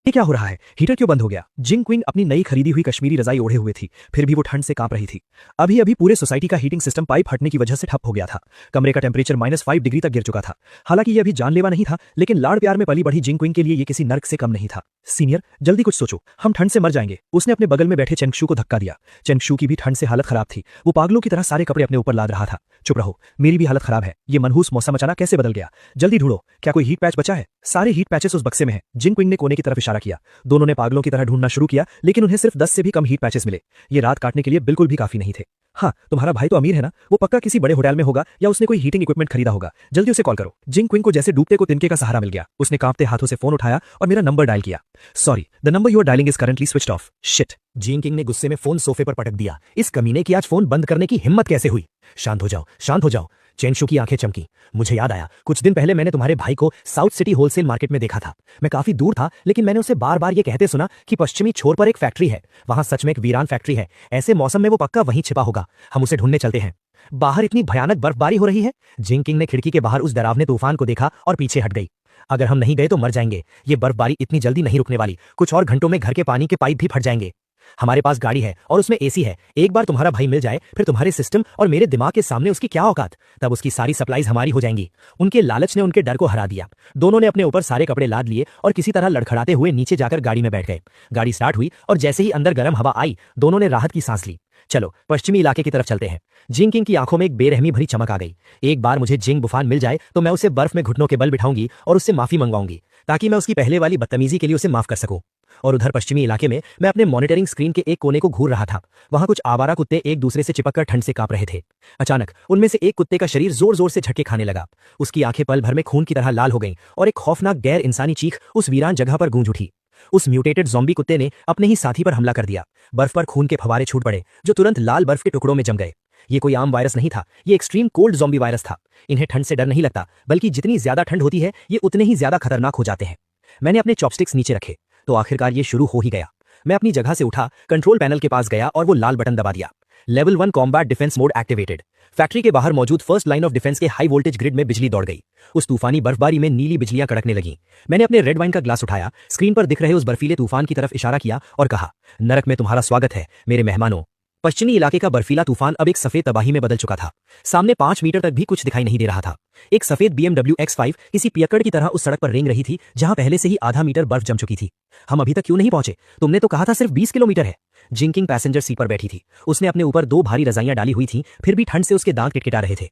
ये क्या हो रहा है? हीटर क्यों बंद हो गया? जिंग क्विंग अपनी नई खरीदी हुई कश्मीरी रजाई ओढ़े हुए थी, फिर भी वो ठंड से कांप रही थी। अभी अभी पूरे सोसाइटी का हीटिंग सिस्टम पाइप फटने की वजह से ठप हो गया था। कमरे का टेम्परेचर -5 डिग्री तक गिर चुका था। हालांकि ये अभी जानलेवा नहीं था, लेकिन लाड़ प्यार में पली बढ़ी जिंग क्विंग के लिए ये किसी नर्क से कम नहीं था। सीनियर, जल्दी कुछ सोचो, हम ठंड से मर जाएंगे। उसने अपने बगल में बैठे चेंगशू को धक्का दिया। चेंगशू की भी ठंड से हालत खराब थी। वो पागलों की तरह सारे कपड़े अपने ऊपर लाद रहा था। चुप रहो, मेरी भी हालत खराब है। ये मनहूस मौसम अचानक कैसे बदल गया? जल्दी ढूंढो, क्या कोई हीट पैच बचा है? सारे हीट पैचेस उस बक्से में हैं। जिंग क्विंग ने कोने की तरफ इशारा किया। दोनों ने पागलों की तरह ढूंढना शुरू किया, लेकिन उन्हें सिर्फ 10 से भी कम हीट पैचेस मिले। ये रात काटने के लिए बिल्कुल भी काफी नहीं थे। हाँ, तुम्हारा भाई तो अमीर है ना, वो पक्का किसी बड़े होटल में होगा या उसने कोई हीटिंग इक्विपमेंट खरीदा होगा। जल्दी उसे कॉल करो। जिंग क्विंग को जैसे डूबते को तिनके का सहारा मिल गया। उसने कांपते हाथों से फोन उठाया और मेरा नंबर डायल किया। Sorry, the number you are dialing is currently switched off. Shit. Jing King ने गुस्से में फोन सोफे पर पटक दिया। इस कमीने की आज फोन बंद करने की हिम्मत कैसे हुई? शांत हो जाओ, शांत हो जाओ। चेंगशू की आंखें चमकी। मुझे याद आया, कुछ दिन पहले मैंने तुम्हारे भाई को साउथ सिटी होलसेल मार्केट में देखा था। मैं काफी दूर था, लेकिन मैंने उसे बार बार ये कहते सुना कि पश्चिमी छोर पर एक फैक्ट्री है। वहां सच में एक वीरान फैक्ट्री है। ऐसे मौसम में वो पक्का वहीं छिपा होगा। हम उसे ढूंढने चलते हैं। बाहर इतनी भयानक बर्फबारी हो रही है। जिंग किंग ने खिड़की के बाहर उस डरावने तूफान को देखा और पीछे हट गई। अगर हम नहीं गए तो मर जाएंगे। ये बर्फबारी इतनी जल्दी नहीं रुकने वाली। कुछ और घंटों में घर के पानी के पाइप भी फट जाएंगे। हमारे पास गाड़ी है और उसमें एसी है। एक बार तुम्हारा भाई मिल जाए, फिर तुम्हारे सिस्टम और मेरे दिमाग के सामने उसकी क्या औकात। तब उसकी सारी सप्लाईज हमारी हो जाएंगी। उनके लालच ने उनके डर को हरा दिया। दोनों ने अपने ऊपर सारे कपड़े लाद लिए और किसी तरह लड़खड़ाते हुए नीचे जाकर गाड़ी में बैठ गए। गाड़ी स्टार्ट हुई और जैसे ही अंदर गर्म हवा आई, दोनों ने राहत की सांस ली। चलो पश्चिमी इलाके की तरफ चलते हैं। जिंग किंग की आंखों में एक बेरहमी भरी चमक आ गई। एक बार मुझे जिंग बुफान मिल जाए तो मैं उसे बर्फ में घुटनों के बल बिठाऊंगी और उससे माफी मंगवाऊंगी, ताकि मैं उसकी पहले वाली बदतमीजी के लिए उसे माफ कर सकूं। और उधर पश्चिमी इलाके में मैं अपने मॉनिटरिंग स्क्रीन के एक कोने को घूर रहा था। वहां कुछ आवारा कुत्ते एक दूसरे से चिपककर ठंड से कांप रहे थे। अचानक उनमें से एक कुत्ते का शरीर जोर जोर से झटके खाने लगा। उसकी आंखें पल भर में खून की तरह लाल हो गईं और एक खौफनाक गैर इंसानी चीख उस वीरान जगह पर गूंज उठी। उस म्यूटेटेड ज़ॉम्बी कुत्ते ने अपने ही साथी पर हमला कर दिया। बर्फ पर खून के फवारे छूट पड़े, जो तुरंत लाल बर्फ के टुकड़ों में जम गए। ये कोई आम वायरस नहीं था, ये एक्सट्रीम कोल्ड ज़ॉम्बी वायरस था। इन्हें ठंड से डर नहीं लगता, बल्कि जितनी ज्यादा ठंड होती है, ये उतने ही ज्यादा खतरनाक हो जाते हैं। मैंने अपने चॉपस्टिक्स नीचे रखे तो आखिरकार ये शुरू हो ही गया। मैं अपनी जगह से उठा, कंट्रोल पैनल के पास गया और वो लाल बटन दबा दिया। Level 1 combat defence mode activated. Factory के बाहर मौजूद फर्स्ट लाइन ऑफ डिफेंस के हाई वोल्टेज ग्रिड में बिजली दौड़ गई। उस तूफानी बर्फबारी में नीली बिजलियां कड़कने लगीं। मैंने अपने रेड वाइन का ग्लास उठाया, स्क्रीन पर दिख रहे उस बर्फीले तूफान की तरफ इशारा किया और कहा, नरक में तुम्हारा स्वागत है मेरे मेहमानों। पश्चिमी इलाके का बर्फीला तूफान अब एक सफेद तबाही में बदल चुका था। सामने 5 मीटर तक भी कुछ दिखाई नहीं दे रहा था। एक सफेद BMW X5 किसी पियक्कड़ की तरह उस सड़क पर रेंग रही थी, जहां पहले से ही आधा मीटर बर्फ जम चुकी थी। हम अभी तक क्यों नहीं पहुंचे? तुमने तो कहा था सिर्फ 20 किलोमीटर है। जिंग किंग पैसेंजर सीट पर बैठी थी। उसने अपने ऊपर 2 भारी रजाइयां डाली हुई थी, फिर भी ठंड से उसके दांत किटकिटा रहे थे।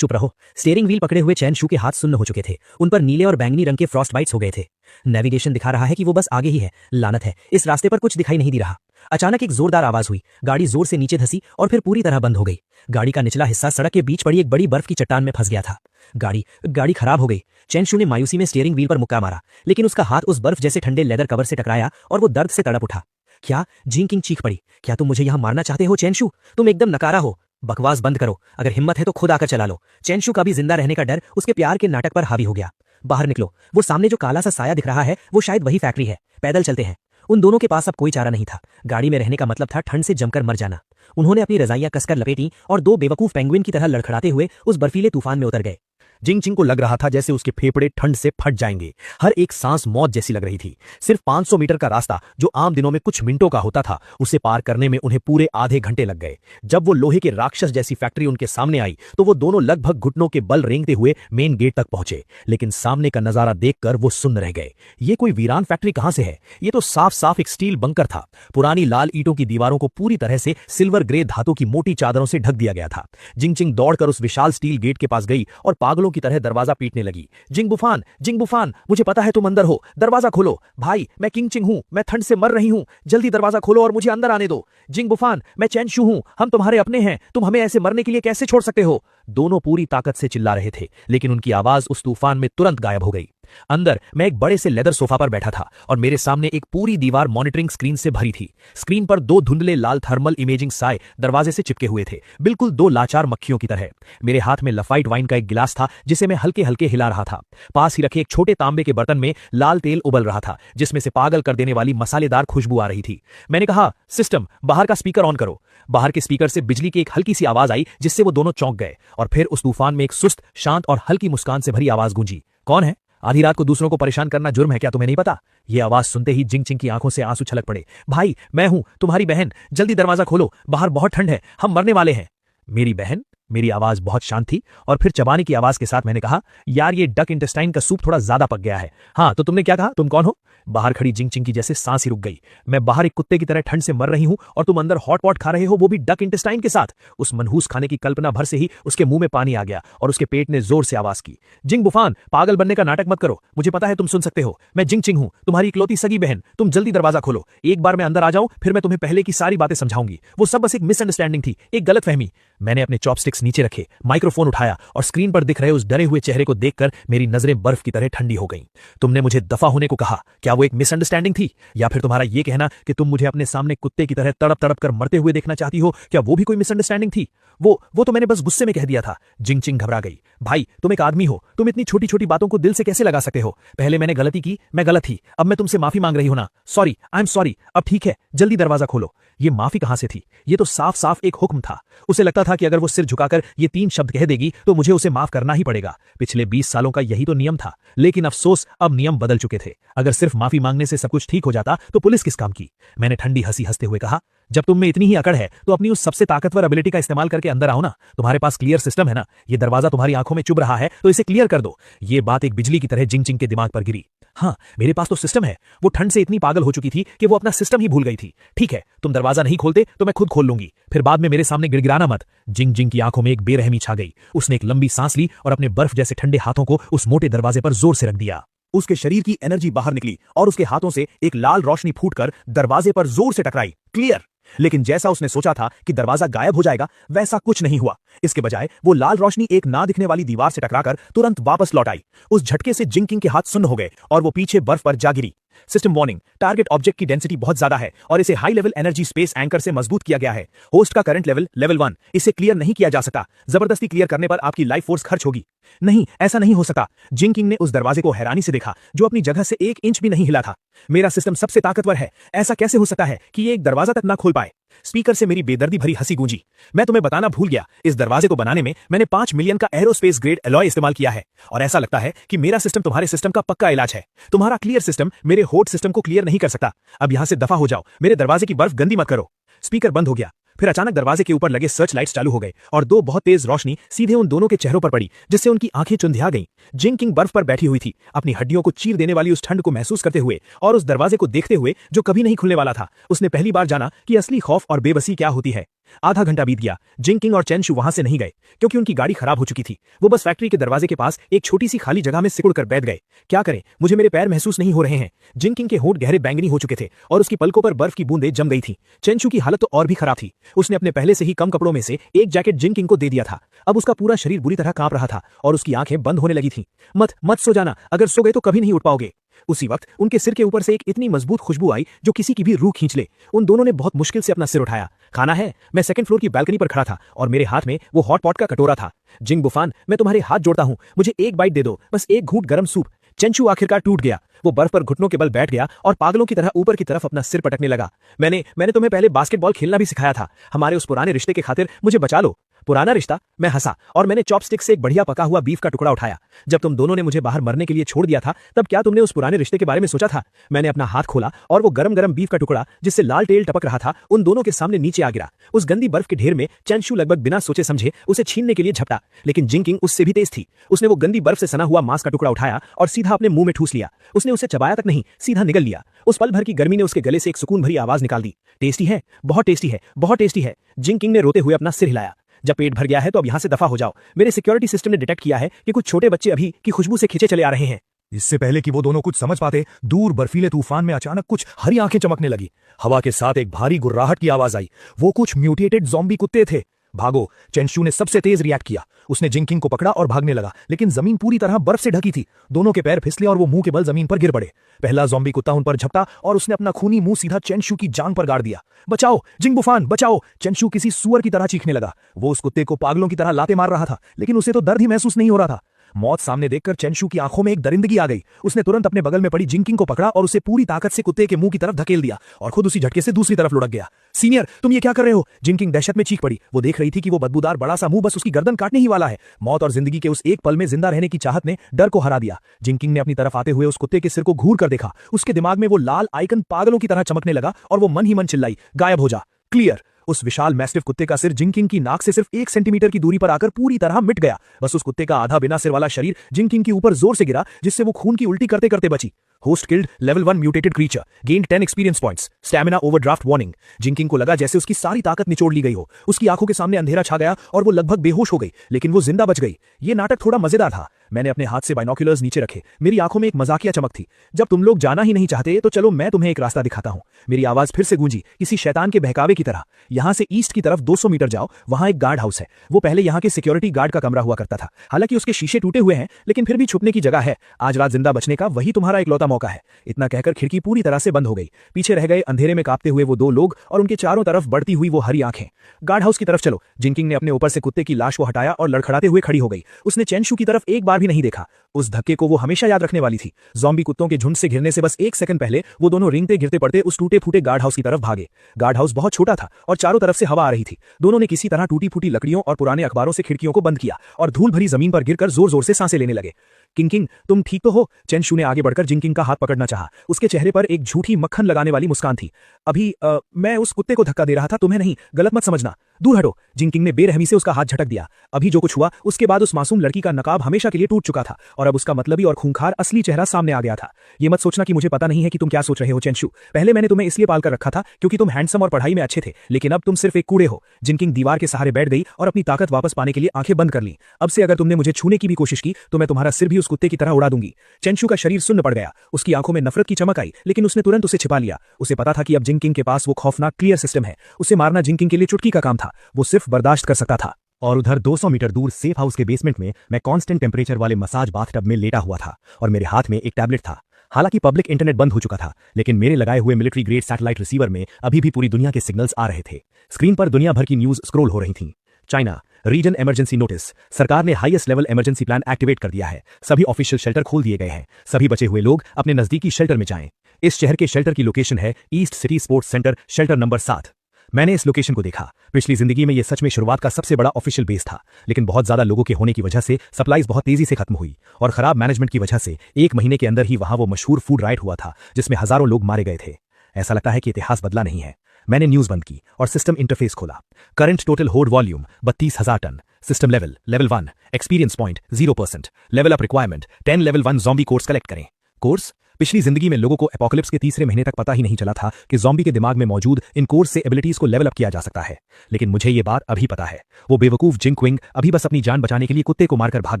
चुप रहो। स्टीयरिंग व्हील पकड़े हुए चैनशू के हाथ सुन्न हो चुके थे। उन पर नीले और बैंगनी रंग के फ्रॉस्ट बाइट्स हो गए थे। नेविगेशन दिखा रहा है कि वो बस आगे ही है। लानत है, इस रास्ते पर कुछ दिखाई नहीं दे रहा। अचानक एक जोरदार आवाज हुई। गाड़ी जोर से नीचे धसी और फिर पूरी तरह बंद हो गई। गाड़ी का निचला हिस्सा सड़क के बीच पड़ी एक बड़ी बर्फ की चट्टान में फंस गया था। गाड़ी खराब हो गई। चेंशू ने मायूसी में स्टीयरिंग व्हील पर मुक्का मारा, लेकिन उसका हाथ उस बर्फ जैसे ठंडे लेदर कवर से टकराया और वो दर्द से तड़प उठा। क्या? जिंग किंग चीख पड़ी। क्या तुम मुझे यहां मारना चाहते हो चेंशू? तुम एकदम नकारा हो। बकवास बंद करो। अगर हिम्मत है तो खुद आकर चला लो। चेंशू का भी जिंदा रहने का डर उसके प्यार के नाटक पर हावी हो गया। बाहर निकलो। वो सामने जो काला सा साया दिख रहा है, वो शायद वही फैक्ट्री है। पैदल चलते हैं। उन दोनों के पास अब कोई चारा नहीं था। गाड़ी में रहने का मतलब था ठंड से जमकर मर जाना। उन्होंने अपनी रजाइयां कसकर लपेटी और 2 बेवकूफ पेंगुइन की तरह लड़खड़ाते हुए उस बर्फीले तूफान में उतर गए। जिंग चिंग को लग रहा था जैसे उसके फेफड़े ठंड से फट जाएंगे। हर एक सांस मौत जैसी लग रही थी। सिर्फ 500 मीटर का रास्ता, जो आम दिनों में कुछ मिनटों का होता था, उसे पार करने में उन्हें पूरे आधे घंटे लग गए। जब वो लोहे के राक्षस जैसी फैक्ट्री उनके सामने आई, तो वो दोनों लगभग घुटनों के बल रेंगते हुए मेन गेट तक पहुंचे। लेकिन सामने का नजारा देखकर वो सुन्न रह गए। ये कोई वीरान फैक्ट्री कहां से है? ये तो साफ साफ एक स्टील बंकर था। पुरानी लाल ईंटों की दीवारों को पूरी तरह से सिल्वर ग्रे धातु की मोटी चादरों से ढक दिया गया था। जिंग चिंग दौड़कर उस विशाल स्टील गेट के पास गई और पागलों की तरह दरवाजा पीटने लगी। जिंग बुफान, मुझे पता है तुम अंदर हो। दरवाजा खोलो। भाई, मैं किंग चिंग हूं। मैं ठंड से मर रही हूं। जल्दी दरवाजा खोलो और मुझे अंदर आने दो। जिंग बुफान, मैं चेंशू हूं। हम तुम्हारे अपने हैं। तुम हमें ऐसे मरने के लिए कैसे छोड़ सकते हो? दोनों पूरी ताकत से चिल्ला रहे थे, लेकिन उनकी आवाज उस तूफान में तुरंत गायब हो गई। अंदर मैं एक बड़े से लेदर सोफा पर बैठा था और मेरे सामने एक पूरी दीवार मॉनिटरिंग स्क्रीन से भरी थी। स्क्रीन पर 2 धुंधले लाल थर्मल इमेजिंग साए दरवाजे से चिपके हुए थे, बिल्कुल 2 लाचार मक्खियों की तरह। मेरे हाथ में लफाइट वाइन का एक गिलास था, जिसे मैं हल्के हल्के हिला रहा था। पास ही रखे एक छोटे तांबे के बर्तन में लाल तेल उबल रहा था, जिसमें से पागल कर देने वाली मसालेदार खुशबू आ रही थी। मैंने कहा, सिस्टम, बाहर का स्पीकर ऑन करो। बाहर के स्पीकर से बिजली की एक हल्की सी आवाज आई, जिससे वो दोनों चौंक गए। और फिर उस तूफान में एक सुस्त, शांत और हल्की मुस्कान से भरी आवाज गूंजी। कौन है? आधी रात को दूसरों को परेशान करना जुर्म है क्या, तुम्हें नहीं पता? ये आवाज सुनते ही जिंगचिंग की आंखों से आंसू छलक पड़े। भाई मैं हूं तुम्हारी बहन, जल्दी दरवाजा खोलो, बाहर बहुत ठंड है, हम मरने वाले हैं। मेरी बहन? मेरी आवाज बहुत शांत थी और फिर चबाने की आवाज के साथ मैंने कहा, यार ये डक इंटेस्टाइन का सूप थोड़ा ज्यादा पक गया है। हाँ तो तुमने क्या कहा, तुम कौन हो? बाहर खड़ी जिंगचिंग की जैसे सांस ही रुक गई। मैं बाहर एक कुत्ते की तरह ठंड से मर रही हूं और तुम अंदर हॉट पॉट खा रहे हो, वो भी डक इंटेस्टाइन के साथ। उस मनहूस खाने की कल्पना भर से ही उसके मुंह में पानी आ गया और उसके पेट ने जोर से आवाज की, जिंग बुफान, पागल बनने का नाटक मत करो, मुझे पता है तुम सुन सकते हो। मैं जिंगचिंग हूं, तुम्हारी इकलौती सगी बहन। तुम जल्दी दरवाजा खोलो, एक बार मैं अंदर आ जाऊं फिर मैं तुम्हें पहले की सारी बातें समझाऊंगी। वो सब बस एक मिसअंडरस्टैंडिंग थी, एक गलतफहमी। मैंने अपने चॉपस्टिक्स नीचे रखे, माइक्रोफोन उठाया और स्क्रीन पर दिख रहे उस डरे हुए चेहरे को देखकर मेरी नजरें बर्फ की तरह ठंडी हो गईं। तुमने मुझे दफा होने को कहा, क्या वो एक मिसअंडरस्टैंडिंग थी? या फिर तुम्हारा ये कहना कि तुम मुझे अपने सामने कुत्ते की तरह तड़प तड़प कर मरते हुए देखना चाहती हो, क्या वो भी कोई मिसअंडरस्टैंडिंग थी? वो तो मैंने बस गुस्से में कह दिया था। जिंगचिंग घबरा गई। भाई तुम एक आदमी हो, तुम इतनी छोटी छोटी बातों को दिल से कैसे लगा सकते हो? पहले मैंने गलती की, मैं गलत थी, अब मैं तुमसे माफी मांग रही हूं ना। सॉरी, आई एम सॉरी, अब ठीक है, जल्दी दरवाजा खोलो। ये माफी कहां से थी? ये तो साफ साफ एक हुक्म था। उसे लगता था कि अगर वो सिर झुकाकर ये 3 शब्द कह देगी तो मुझे उसे माफ करना ही पड़ेगा। पिछले 20 सालों का यही तो नियम था, लेकिन अफसोस अब नियम बदल चुके थे। अगर सिर्फ माफी मांगने से सब कुछ ठीक हो जाता तो पुलिस किस काम की? मैंने ठंडी हंसी हंसते हुए कहा, जब तुम में इतनी ही अकड़ है तो अपनी उस सबसे ताकतवर एबिलिटी का इस्तेमाल करके अंदर आओ ना। तुम्हारे पास क्लियर सिस्टम है ना, ये दरवाजा तुम्हारी आंखों में चुभ रहा है तो इसे क्लियर कर दो। ये बात एक बिजली की तरह जिंगचिंग के दिमाग पर गिरी। हाँ मेरे पास तो सिस्टम है। वो ठंड से इतनी पागल हो चुकी थी कि वो अपना सिस्टम ही भूल गई थी। ठीक है, तुम दरवाजा नहीं खोलते तो मैं खुद खोल लूंगी, फिर बाद में मेरे सामने गिड़गिड़ाना मत। जिंगचिंग की आंखों में एक बेरहमी छा गई। उसने एक लंबी सांस ली और अपने बर्फ जैसे ठंडे हाथों को उस मोटे दरवाजे पर जोर से रख दिया। उसके शरीर की एनर्जी बाहर निकली और उसके हाथों से एक लाल रोशनी फूटकर दरवाजे पर जोर से टकराई। क्लियर। लेकिन जैसा उसने सोचा था कि दरवाजा गायब हो जाएगा, वैसा कुछ नहीं हुआ। इसके बजाय वो लाल रोशनी एक ना दिखने वाली दीवार से टकराकर तुरंत वापस लौट आई। उस झटके से जिंगचिंग के हाथ सुन्न हो गए और वो पीछे बर्फ पर जा गिरी। सिस्टम वार्निंग, टारगेट ऑब्जेक्ट की डेंसिटी बहुत ज्यादा है और इसे high level energy space anchor से मजबूत किया गया है। होस्ट का करंट लेवल 1, इसे क्लियर नहीं किया जा सकता। जबरदस्ती क्लियर करने पर आपकी लाइफ फोर्स खर्च होगी। नहीं, ऐसा नहीं हो सका। जिंगचिंग ने उस दरवाजे को हैरानी से देखा जो अपनी जगह से 1 इंच भी नहीं हिला था। मेरा सिस्टम सबसे ताकतवर है, ऐसा कैसे हो सकता है कि ये एक दरवाजा तक ना खोल पाए? स्पीकर से मेरी बेदर्दी भरी हंसी गूंजी। मैं तुम्हें बताना भूल गया, इस दरवाजे को बनाने में मैंने 5 मिलियन का एरोस्पेस ग्रेड एलॉय इस्तेमाल किया है और ऐसा लगता है कि मेरा सिस्टम तुम्हारे सिस्टम का पक्का इलाज है। तुम्हारा क्लियर सिस्टम मेरे होट सिस्टम को क्लियर नहीं कर सकता। अब यहां से दफा हो जाओ, मेरे दरवाजे की बर्फ गंदी मत करो। स्पीकर बंद हो गया। फिर अचानक दरवाजे के ऊपर लगे सर्च लाइट्स चालू हो गए और 2 बहुत तेज रोशनी सीधे उन दोनों के चेहरों पर पड़ी, जिससे उनकी आंखें चुंधिया गईं। जिंगचिंग बर्फ पर बैठी हुई थी, अपनी हड्डियों को चीर देने वाली उस ठंड को महसूस करते हुए और उस दरवाजे को देखते हुए जो कभी नहीं खुलने वाला था। उसने पहली बार जाना कि असली खौफ और बेबसी क्या होती है। आधा घंटा बीत गया। जिंगचिंग और चेंशु वहां से नहीं गए क्योंकि उनकी गाड़ी खराब हो चुकी थी। वो बस फैक्ट्री के दरवाजे के पास एक छोटी सी खाली जगह में सिकुड़ कर बैठ गए। क्या करें, मुझे मेरे पैर महसूस नहीं हो रहे हैं। जिंगचिंग के होंठ गहरे बैंगनी हो चुके थे और उसकी पलकों पर बर्फ की बूंदें जम गई थी। चेंशु की हालत तो और भी खराब थी। उसने अपने पहले से ही कम कपड़ों में से एक जैकेट जिंगचिंग को दे दिया था। अब उसका पूरा शरीर बुरी तरह कांप रहा था और उसकी आंखें बंद होने लगी थीं। मत सो जाना, अगर सो गए तो कभी नहीं उठ पाओगे। उसी वक्त उनके सिर के ऊपर से एक इतनी मजबूत खुशबू आई जो किसी की भी रूह खींच ले। उन दोनों ने बहुत मुश्किल से अपना सिर उठाया। खाना है? मैं सेकंड फ्लोर की बालकनी पर खड़ा था और मेरे हाथ में वो हॉट पॉट का कटोरा था। जिंग बुफान, मैं तुम्हारे हाथ जोड़ता हूं, मुझे एक बाइट दे दो, बस एक घूंट गर्म सूप। चेंशु आखिरकार टूट गया। वो बर्फ पर घुटनों के बल बैठ गया और पागलों की तरह ऊपर की तरफ अपना सिर पटकने लगा। मैंने तुम्हें पहले बास्केटबॉल खेलना भी सिखाया था। हमारे उस पुराने रिश्ते के खातिर मुझे बचा लो। पुराना रिश्ता? मैं हंसा और मैंने चॉपस्टिक से एक बढ़िया पका हुआ बीफ का टुकड़ा उठाया। जब तुम दोनों ने मुझे बाहर मरने के लिए छोड़ दिया था, तब क्या तुमने उस पुराने रिश्ते के बारे में सोचा था? मैंने अपना हाथ खोला और वो गरम गरम बीफ का टुकड़ा जिससे लाल तेल टपक रहा था उन दोनों के सामने नीचे आ गिरा। उस गंदी बर्फ के ढेर में चेंशु लगभग बिना सोचे समझे उसे छीनने के लिए झपटा, लेकिन जिंगचिंग उससे भी तेज थी। उसने वो गंदी बर्फ से सना हुआ मांस का टुकड़ा उठाया और सीधा अपने मुंह में ठूस लिया। उसने उसे चबाया तक नहीं, सीधा निगल लिया। उस पल भर की गर्मी ने उसके गले से एक सुकून भरी आवाज निकाल दी, टेस्टी है, बहुत टेस्टी है, बहुत टेस्टी है। जिंगचिंग ने रोते हुए अपना सिर हिलाया। जब पेट भर गया है तो अब यहां से दफा हो जाओ। मेरे सिक्योरिटी सिस्टम ने डिटेक्ट किया है कि कुछ छोटे बच्चे अभी की खुशबू से खिंचे चले आ रहे हैं। इससे पहले कि वो दोनों कुछ समझ पाते, दूर बर्फीले तूफान में अचानक कुछ हरी आंखें चमकने लगी। हवा के साथ एक भारी गुर्राहट की आवाज आई। वो कुछ म्यूटेटेड ज़ॉम्बी कुत्ते थे। भागो! चेंशु ने सबसे तेज रिएक्ट किया। उसने जिंगचिंग को पकड़ा और भागने लगा, लेकिन जमीन पूरी तरह बर्फ से ढकी थी। दोनों के पैर फिसले और वो मुंह के बल जमीन पर गिर पड़े। पहला ज़ॉम्बी कुत्ता उन पर झपटा और उसने अपना खूनी मुंह सीधा चेंशु की जांघ पर गाड़ दिया। बचाओ जिंग बुफान, बचाओ! चेंशु किसी सुअर की तरह चीखने लगा। वो उस कुत्ते को पागलों की तरह लाते मार रहा था, लेकिन उसे तो दर्द ही महसूस नहीं हो रहा था। मौत सामने देखकर चेंशू की आंखों में एक दरिंदगी आ गई। उसने तुरंत अपने बगल में पड़ी जिंकिंग को पकड़ा और उसे पूरी ताकत से कुत्ते के मुंह की तरफ धकेल दिया और खुद उसी झटके से दूसरी तरफ लुढ़क गया। सीनियर, तुम ये क्या कर रहे हो? जिंकिंग दहशत में चीख पड़ी। वो देख रही थी कि वो बदबूदार बड़ा सा मुंह बस उसकी गर्दन काटने ही वाला है। मौत और जिंदगी के उस एक पल में जिंदा रहने की चाहत ने डर को हरा दिया। जिंकिंग ने अपनी तरफ आते हुए उस कुत्ते के सिर को घूर कर देखा। उसके दिमाग में वो लाल आइकन पागलों की तरह चमकने लगा और वो मन ही मन चिल्लाई, गायब हो जा, क्लियर। उस विशाल मैस्टिफ कुत्ते का सिर जिंकिंग की नाक से सिर्फ 1 सेंटीमीटर की दूरी पर आकर पूरी तरह मिट गया। बस उस कुत्ते का आधा बिना सिर वाला शरीर जिंकिंग के ऊपर जोर से गिरा, जिससे वो खून की उल्टी करते करते बची। Host killed, level 1 mutated creature, gained 10 experience points, stamina overdraft warning. जिंकिंग को लगा जैसे उसकी सारी ताकत निचोड़ ली गई हो। उसकी आंखों के सामने अंधेरा छा गया और वो लगभग बेहोश हो गई, लेकिन वो जिंदा बच गई। ये नाटक थोड़ा मजेदार था। मैंने अपने हाथ से बाइनोक्यूलर्स नीचे रखे। मेरी आंखों में एक मजाकिया चमक थी। जब तुम लोग जाना ही नहीं चाहते तो चलो मैं तुम्हें एक रास्ता दिखाता हूं। मेरी आवाज फिर से गूंजी, किसी शैतान के बहकावे की तरह। यहां से ईस्ट की तरफ 200 मीटर जाओ, वहां एक गार्ड हाउस है। वो पहले यहां के सिक्योरिटी गार्ड का कमरा हुआ करता था। हालांकि उसके शीशे टूटे हुए हैं, लेकिन फिर भी छुपने की जगह है। आज रात जिंदा बचने का वही तुम्हारा इकलौता मौका है। इतना कहकर खिड़की पूरी तरह से बंद हो गई। पीछे रह गए अंधेरे में कांपते हुए वो 2 लोग और उनके चारों तरफ बढ़ती हुई वो हरी आंखें। गार्ड हाउस की तरफ चलो। जिंकिंग ने अपने ऊपर से कुत्ते की लाश को हटाया और लड़खड़ाते हुए खड़ी हो गई। उसने चेंशू की तरफ एक बार भी नहीं देखा। उस धक्के को वो हमेशा याद रखने वाली थी। ज़ॉम्बी कुत्तों के झुंड से घिरने से बस 1 सेकंड पहले वो दोनों रेंगते गिरते पड़ते उस टूटे फूटे गार्ड हाउस की तरफ भागे। गार्ड हाउस बहुत छोटा था और चारों तरफ से हवा आ रही थी। दोनों ने किसी तरह टूटी फूटी लकड़ियों और पुराने अखबारों से खिड़कियों को बंद किया और धूल भरी जमीन पर गिरकर जोर जोर से सांसें लेने लगे। किंग, तुम ठीक तो हो? चेंशू ने आगे बढ़कर जिंकिंग का हाथ पकड़ना चाहा। उसके चेहरे पर एक झूठी मक्खन लगाने वाली मुस्कान थी। अभी मैं उस कुत्ते को धक्का दे रहा था, तुम्हें नहीं, गलत मत समझना। दूर हटो। जिंकिंग ने बेरहमी से उसका हाथ झटक दिया। अभी जो कुछ हुआ उसके बाद उस मासूम लड़की का नकाब हमेशा के लिए टूट चुका था और अब उसका मतलबी और खूंखार असली चेहरा सामने आ गया था। ये मत सोचना कि मुझे पता नहीं है कि तुम क्या सोच रहे हो चेंशू। पहले मैंने तुम्हें इसलिए पाल कर रखा था क्योंकि तुम हैंडसम और पढ़ाई में अच्छे थे, लेकिन अब तुम सिर्फ एक कूड़े हो। जिंकिंग दीवार के सहारे बैठ गई और अपनी ताकत वापस पाने के लिए आंखें बंद कर ली। अब से अगर तुमने मुझे छूने की भी कोशिश की तो मैं तुम्हारा सिर भी उस कुत्ते की तरह उड़ा दूंगी। चेंशू का शरीर सुन्न पड़ गया। उसकी आंखों में नफरत की चमक आई, लेकिन उसने तुरंत उसे छिपा लिया। उसे पता था कि अब जिंकिंग के पास वो खौफनाक क्लियर सिस्टम है। उसे मारना जिंकिंग के लिए चुटकी का काम था। वो सिर्फ बर्दाश्त कर सकता था। और उधर 200 मीटर दूर सेफ हाउस के बेसमेंट में मैं कांस्टेंट टेम्परेचर वाले मसाज बाथटब में लेटा हुआ था और मेरे हाथ में एक टैबलेट था। हालांकि पब्लिक इंटरनेट बंद हो चुका था, लेकिन मेरे लगाए हुए मिलिट्री ग्रेड सैटेलाइट रिसीवर में अभी भी पूरी दुनिया के सिग्नल्स आ रहे थे। स्क्रीन पर दुनिया भर की न्यूज स्क्रॉल हो रही थी। China, region emergency notice. सरकार ने highest level emergency plan activate कर दिया है। सभी ऑफिशियल शेल्टर खोल दिए गए हैं। सभी बचे हुए लोग अपने नजदीकी शेल्टर में जाएं। इस शहर के शेल्टर की लोकेशन है east city sports centre, shelter number 7। मैंने इस लोकेशन को देखा। पिछली जिंदगी में यह सच में शुरुआत का सबसे बड़ा ऑफिशियल बेस था, लेकिन बहुत ज्यादा लोगों के होने की वजह से सप्लाईज बहुत तेजी से खत्म हुई और खराब मैनेजमेंट की वजह से 1 महीने के अंदर ही वहां वो मशहूर फूड राइट हुआ था जिसमें हजारों लोग मारे गए थे। ऐसा लगता है कि इतिहास बदला नहीं है। मैंने न्यूज बंद की और सिस्टम इंटरफेस खोला। Current total hold volume 32,000 ton. System level 1, experience point 0%, level up requirement 10 level 1 zombie cores collect करें। कोर्स? पिछली जिंदगी में लोगों को एपोकलिप्स के तीसरे महीने तक पता ही नहीं चला था कि ज़ॉम्बी के दिमाग में मौजूद इन कोर्स से एबिलिटीज को लेवल अप किया जा सकता है, लेकिन मुझे ये बात अभी पता है। वो बेवकूफ जिंक्विंग अभी बस अपनी जान बचाने के लिए कुत्ते को मारकर भाग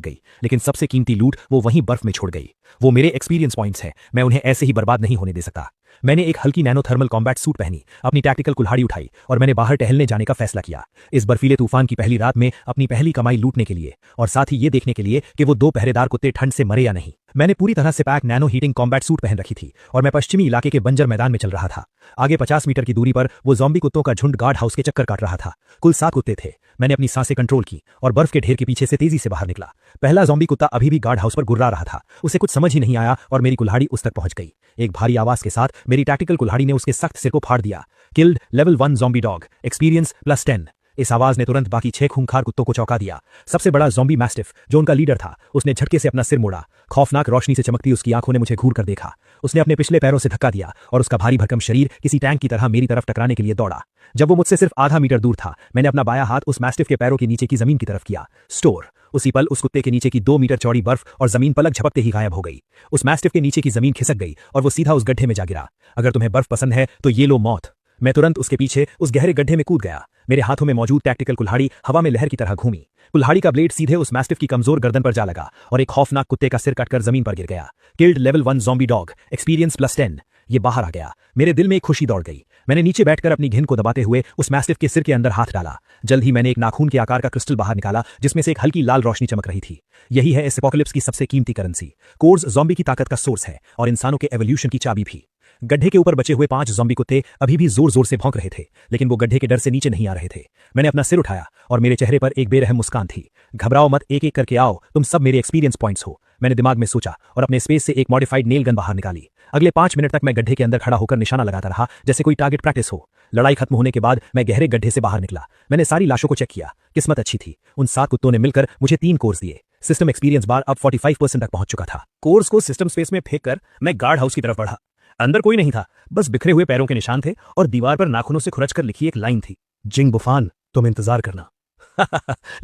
गई, लेकिन सबसे कीमती लूट वो वहीं बर्फ में छोड़ गई। वो मेरे एक्सपीरियंस पॉइंट्स हैं, मैं उन्हें ऐसे ही बर्बाद नहीं होने दे सकता। मैंने एक हल्की नैनो थर्मल कॉम्बैट सूट पहनी, अपनी टैक्टिकल कुल्हाड़ी उठाई और मैंने बाहर टहलने जाने का फैसला किया, इस बर्फीले तूफान की पहली रात में अपनी पहली कमाई लूटने के लिए और साथ ही ये देखने के लिए कि वो 2 पहरेदार कुत्ते ठंड से मरे या नहीं। मैंने पूरी तरह से pack nano heating combat suit पहन रखी थी और मैं पश्चिमी इलाके के बंजर मैदान में चल रहा था। आगे 50 मीटर की दूरी पर वो ज़ॉम्बी कुत्तों का झुंड गार्ड हाउस के चक्कर काट रहा था। कुल 7 कुत्ते थे। मैंने अपनी सांसें कंट्रोल की और बर्फ के ढेर के पीछे से तेजी से बाहर निकला। पहला ज़ॉम्बी कुत्ता अभी भी गार्ड हाउस पर गुर्रा रहा था। उसे कुछ समझ ही नहीं आया और मेरी कुल्हाड़ी उस तक पहुंच गई। एक भारी आवाज के साथ मेरी टैक्टिकल कुल्हाड़ी ने उसके सख्त सिर को फाड़ दिया। Killed, level 1 zombie dog, experience +10। इस आवाज ने तुरंत बाकी 6 खूंखार कुत्तों को चौंका दिया। सबसे बड़ा ज़ॉम्बी मैस्टिफ, जो उनका लीडर था, उसने झटके से अपना सिर मोड़ा। खौफनाक रोशनी से चमकती उसकी आंखों ने मुझे घूर कर देखा। उसने अपने पिछले पैरों से धक्का दिया और उसका भारी भरकम शरीर किसी टैंक की तरह मेरी तरफ टकराने के लिए दौड़ा। जब वो मुझसे सिर्फ आधा मीटर दूर था, मैंने अपना बायां हाथ उस मैस्टिफ के पैरों के नीचे की जमीन की तरफ किया। स्टोर। उसी पल उस कुत्ते के नीचे की 2 मीटर चौड़ी बर्फ और जमीन पलक झपकते ही गायब हो गई। उस मैस्टिफ के नीचे की जमीन खिसक गई और वो सीधा उस गड्ढे में जा गिरा। अगर तुम्हें बर्फ पसंद है तो ये लो मौत। मैं तुरंत उसके पीछे उस गहरे गड्ढे में कूद गया। मेरे हाथों में मौजूद टैक्टिकल कुल्हाड़ी हवा में लहर की तरह घूमी। कुल्हाड़ी का ब्लेड सीधे उस मैस्टिफ की कमजोर गर्दन पर जा लगा और एक खौफनाक कुत्ते का सिर काटकर जमीन पर गिर गया। Killed, level 1 zombie dog, experience +10। ये बाहर आ गया। मेरे दिल में एक खुशी दौड़ गई। मैंने नीचे बैठकर अपनी घिन को दबाते हुए उस मैस्टिफ के सिर के अंदर हाथ डाला। जल्द ही मैंने एक नाखून के आकार का क्रिस्टल बाहर निकाला जिसमें से एक हल्की लाल रोशनी चमक रही थी। यही है इस एपोकलिप्स की सबसे कीमती करेंसी। कोर्स ज़ॉम्बी की ताकत का सोर्स है और इंसानों के एवोल्यूशन की चाबी भी। गड्ढे के ऊपर बचे हुए 5 ज़ॉम्बी कुत्ते अभी भी जोर जोर से भौंक रहे थे, लेकिन वो गड्ढे के डर से नीचे नहीं आ रहे थे। मैंने अपना सिर उठाया और मेरे चेहरे पर एक बेरहम मुस्कान थी। घबराओ मत, एक एक करके आओ, तुम सब मेरे एक्सपीरियंस पॉइंट्स हो, मैंने दिमाग में सोचा और अपने स्पेस से एक मॉडिफाइड नेल गन बाहर निकाली। अगले 5 मिनट तक मैं गड्ढे के अंदर खड़ा होकर निशाना लगाता रहा, जैसे कोई टारगेट प्रैक्टिस हो। लड़ाई खत्म होने के बाद मैं गहरे गड्ढे से बाहर निकला। मैंने सारी लाशों को चेक किया। किस्मत अच्छी थी, उन 7 कुत्तों ने मिलकर मुझे 3 कोर्स दिए। सिस्टम एक्सपीरियंस बार अब 45% तक पहुंच चुका था। कोर्स को सिस्टम स्पेस में फेंक कर मैं गार्ड हाउस की तरफ बढ़ा। अंदर कोई नहीं था, बस बिखरे हुए पैरों के निशान थे और दीवार पर नाखूनों से खुरच कर लिखी एक लाइन थी, जिंग बुफान, तुम इंतजार करना।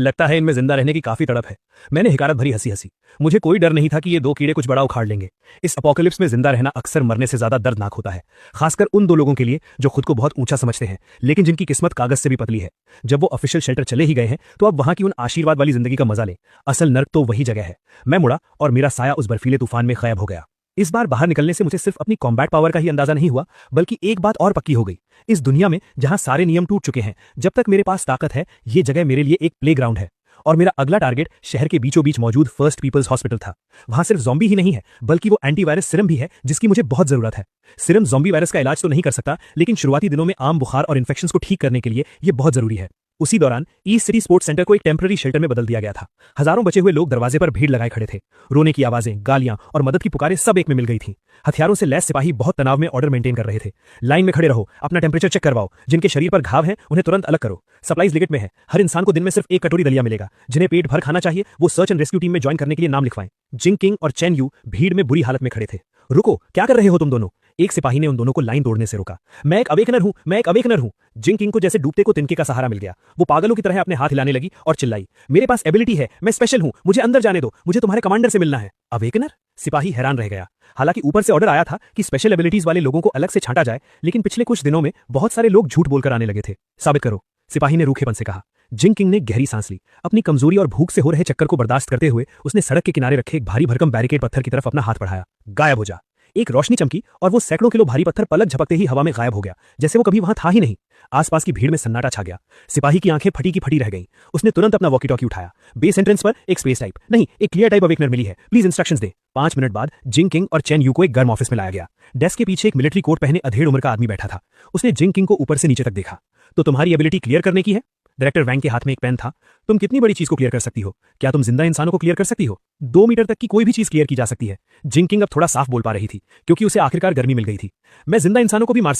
लगता है इनमें जिंदा रहने की काफी तड़प है। मैंने हिकारत भरी हंसी हंसी। मुझे कोई डर नहीं था कि ये 2 कीड़े कुछ बड़ा उखाड़ लेंगे। इस अपोकलिप्स में जिंदा रहना अक्सर मरने से ज्यादा दर्दनाक होता है, खासकर उन 2 लोगों के लिए जो खुद को बहुत ऊंचा समझते हैं, लेकिन जिनकी किस्मत कागज से भी पतली है। जब वो ऑफिशियल शेल्टर चले ही गए हैं तो अब वहां की उन आशीर्वाद वाली जिंदगी का मजा लें। असल नर्क तो वही जगह है। मैं मुड़ा और मेरा साया उस बर्फीले तूफान में गायब हो गया। इस बार बाहर निकलने से मुझे सिर्फ अपनी कॉम्बैट पावर का ही अंदाजा नहीं हुआ, बल्कि एक बात और पक्की हो गई। इस दुनिया में जहां सारे नियम टूट चुके हैं, जब तक मेरे पास ताकत है, ये जगह मेरे लिए एक प्लेग्राउंड है। और मेरा अगला टारगेट शहर के बीचों बीच मौजूद फर्स्ट पीपल्स हॉस्पिटल था। वहां सिर्फ ज़ॉम्बी ही नहीं है, बल्कि वो एंटीवायरस सिरम भी है, जिसकी मुझे बहुत जरूरत है। सिरम ज़ॉम्बी वायरस का इलाज तो नहीं कर सकता, लेकिन शुरुआती दिनों में आम बुखार और इन्फेक्शंस को ठीक करने के लिए ये बहुत जरूरी है। उसी दौरान ईस्ट सिटी स्पोर्ट्स सेंटर को एक टेम्पररी शेल्टर में बदल दिया गया था। हजारों बचे हुए लोग दरवाजे पर भीड़ लगाए खड़े थे। रोने की आवाजें, गालियां और मदद की पुकारें सब एक में मिल गई थी। हथियारों से लैस सिपाही बहुत तनाव में ऑर्डर मेंटेन कर रहे थे। लाइन में खड़े रहो, अपना टेम्परेचर चेक करवाओ, जिनके शरीर पर घाव है उन्हें तुरंत अलग करो। सप्लाईज लिमिट में है, हर इंसान को दिन में सिर्फ 1 कटोरी दलिया मिलेगा। जिन्हें पेट भर खाना चाहिए वो सर्च एंड रेस्क्यू टीम में ज्वाइन करने के लिए नाम लिखवाएं। जिंग किंग और चेन यू भीड़ में बुरी हालत में खड़े थे। रुको, क्या कर रहे हो तुम दोनों? एक सिपाही ने उन दोनों को लाइन तोड़ने से रोका। मैं एक अवेकनर हूं, मैं एक अवेकनर हूं। जिंग किंग को जैसे डूबते को तिनके का सहारा मिल गया। वो पागलों की तरह अपने हाथ हिलाने लगी और चिल्लाई, मेरे पास एबिलिटी है, मैं स्पेशल हूं, मुझे अंदर जाने दो, मुझे तुम्हारे कमांडर से मिलना है। अवेकनर? सिपाही हैरान रह गया। हालांकि ऊपर से ऑर्डर आया था कि स्पेशल एबिलिटीज वाले लोगों को अलग से छांटा जाए, लेकिन पिछले कुछ दिनों में बहुत सारे लोग झूठ बोलकर आने लगे थे। साबित करो, सिपाही ने रूखेपन से कहा। जिंग किंग ने गहरी सांस ली। अपनी कमजोरी और भूख से हो रहे चक्कर को बर्दाश्त करते हुए उसने सड़क के किनारे रखे एक भारी भरकम बैरिकेड पत्थर की तरफ अपना हाथ बढ़ाया। गायब हो जा। एक रोशनी चमकी और वो सैकड़ों किलो भारी पत्थर पलक झपकते ही हवा में गायब हो गया, जैसे वो कभी वहां था ही नहीं। आसपास की भीड़ में सन्नाटा छा गया। सिपाही की आंखें फटी की फटी रह गईं। उसने तुरंत अपना वॉकी टॉकी उठाया। बेस एंट्रेंस पर एक स्पेस टाइप नहीं, एक क्लियर टाइप अवेकनर मिली है, प्लीज इंस्ट्रक्शंस दे। 5 मिनट बाद जिंग किंग और चेन यू को एक गर्म ऑफिस में लाया गया। डेस्क के पीछे एक मिलिट्री कोट पहने अधेड़ उम्र का आदमी बैठा था। उसने जिंग किंग को ऊपर से नीचे तक देखा। तो तुम्हारी एबिलिटी क्लियर करने की है? डायरेक्टर वैंग के हाथ में एक पेन था। तुम कितनी बड़ी चीज को क्लियर कर सकती हो? क्या तुम जिंदा इंसानों को क्लियर कर सकती हो? 2 मीटर तक की कोई भी चीज क्लियर की जा सकती है। जिंग किंग अब थोड़ा साफ बोल पा रही थी, क्योंकि उसे आखिरकार गर्मी मिल गई थी। मैं जिंदा इंसानों को भी मार